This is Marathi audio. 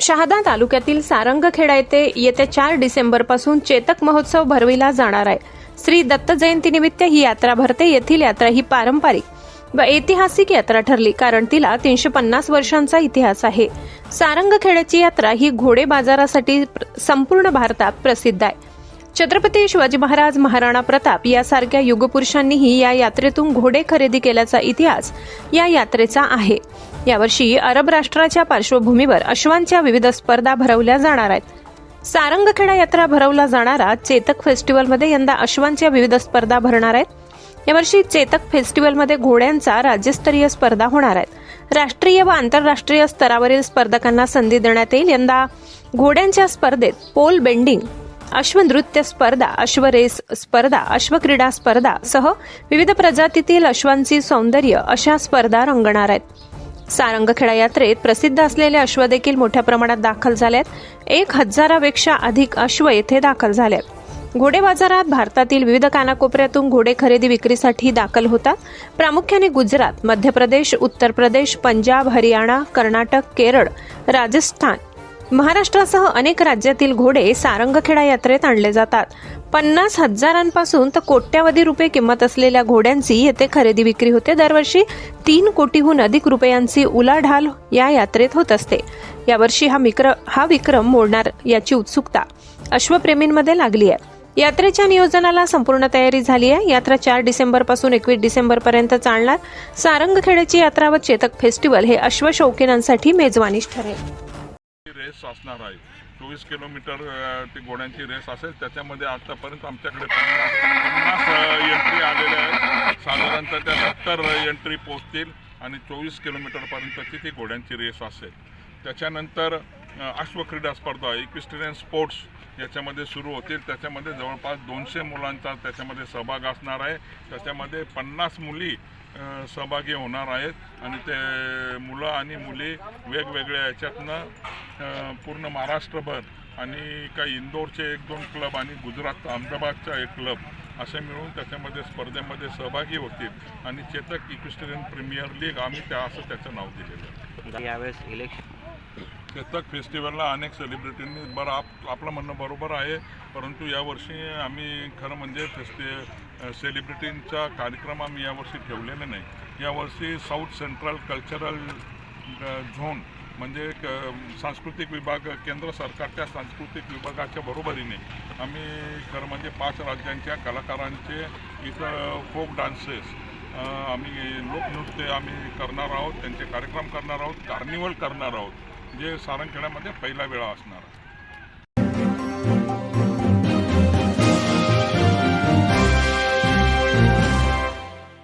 शहादा तालुक्यातील सारंगखेडा येथे येत्या 4 डिसेंबरपासून चेतक महोत्सव भरविला जाणार आहे। श्री दत्त जयंतीनिमित्त ही यात्रा भरते। येथील यात्रा ही पारंपरिक व ऐतिहासिक यात्रा ठरली, कारण तिला 350 वर्षांचा इतिहास आहे। सारंगखेड्याची यात्रा ही घोडे बाजारासाठी संपूर्ण भारतात प्रसिद्ध आहे। छत्रपती शिवाजी महाराज, महाराणा प्रताप यासारख्या युगपुरुषांनीही या यात्रेतून घोडे खरेदी केल्याचा इतिहास या यात्रेचा आहे। यावर्षी अरब राष्ट्राच्या पार्श्वभूमीवर अश्वांच्या विविध स्पर्धा भरवल्या जाणार आहेत। सारंगखेडा यात्रा भरवला जाणारा चेतक फेस्टिवलमध्ये यंदा अश्वांच्या विविध स्पर्धा भरणार आहेत। यावर्षी चेतक फेस्टिवलमध्ये घोड्यांचा राज्यस्तरीय स्पर्धा होणार आहेत। राष्ट्रीय व आंतरराष्ट्रीय स्तरावरील स्पर्धकांना संधी देण्यात येईल। यंदा घोड्यांच्या स्पर्धेत पोल बेंडिंग, अश्वनृत्य स्पर्धा, अश्वरेस स्पर्धा, अश्वक्रीडा स्पर्धा सह विविध प्रजातीतील अश्वांची सौंदर्य अशा स्पर्धा रंगणार आहेत। सारंगखेडा यात्रेत प्रसिद्ध असलेले अश्व देखील मोठ्या प्रमाणात दाखल झाले आहेत। 1000पेक्षा अधिक अश्व येथे दाखल झाले आहेत। घोडे बाजारात भारतातील विविध कानाकोपऱ्यातून घोडे खरेदी विक्रीसाठी दाखल होतात। प्रामुख्याने गुजरात, मध्य प्रदेश, उत्तर प्रदेश, पंजाब, हरियाणा, कर्नाटक, केरळ, राजस्थान, महाराष्ट्रासह अनेक राज्यातील घोडे सारंगखेडा यात्रेत आणले जातात। 50,000पासून तर कोट्यावधी रुपये किंमत असलेल्या घोड्यांची येथे खरेदी विक्री होते। दरवर्षी 3 कोटीहून अधिक रुपयांची उलाढाल या यात्रेत होत असते। यावर्षी हा विक्रम मोडणार याची उत्सुकता अश्वप्रेमींमध्ये लागली आहे। यात्रेच्या नियोजनाला संपूर्ण तयारी झाली आहे। यात्रा 4 डिसेंबरपासून 21 डिसेंबरपर्यंत चालणार। सारंगखेड्याची यात्रा व चेतक फेस्टिवल हे अश्वशौकीनांसाठी मेजवानीच ठरेल। रेस असणार आहे। 24 किलोमीटर ती घोड्यांची रेस असेल। त्याच्यामध्ये आतापर्यंत आमच्याकडे 50 एंट्री आलेल्या आहेत। साधारणतः त्या 70 एंट्री पोहोचतील आणि 24 किलोमीटरपर्यंतची ती घोड्यांची रेस असेल। त्याच्यानंतर अश्वक्रीडा स्पर्धा, इक्विस्टेरियन स्पोर्ट्स याच्यामध्ये सुरू होतील। त्याच्यामध्ये जवळपास 200 मुलांचा त्याच्यामध्ये सहभाग असणार आहे। त्याच्यामध्ये 50 मुली सहभागी होणार आहेत आणि ते मुलं आणि मुली वेगवेगळ्या याच्यातनं पूर्ण महाराष्ट्रभर आणि काही इंदोरचे 1-2 क्लब आणि गुजरात अहमदाबादचा एक क्लब असे मिळून त्याच्यामध्ये स्पर्धेमध्ये सहभागी होतील आणि चेतक इक्विस्टेरियन प्रीमियर लीग आम्ही असं त्याचं नाव दिलेलं आहे। यावेळेस इलेक्शन चेतक फेस्टिवलला अनेक सेलिब्रिटींनी आपलं म्हणणं बरोबर आहे, परंतु यावर्षी आम्ही खरं म्हणजे सेलिब्रिटींचा कार्यक्रम आम्ही यावर्षी ठेवलेले नाही। यावर्षी साऊथ सेंट्रल कल्चरल झोन म्हणजे सांस्कृतिक विभाग, केंद्र सरकारच्या सांस्कृतिक विभागाच्या बरोबरीने आम्ही खरं म्हणजे 5 राज्यांच्या कलाकारांचे इथं फोक डान्सेस, आम्ही लोकनृत्य आम्ही करणार आहोत, त्यांचे कार्यक्रम करणार आहोत, कार्निवल करणार आहोत, जे सारंगखेड्यामध्ये पहिला वेळा असणार आहे।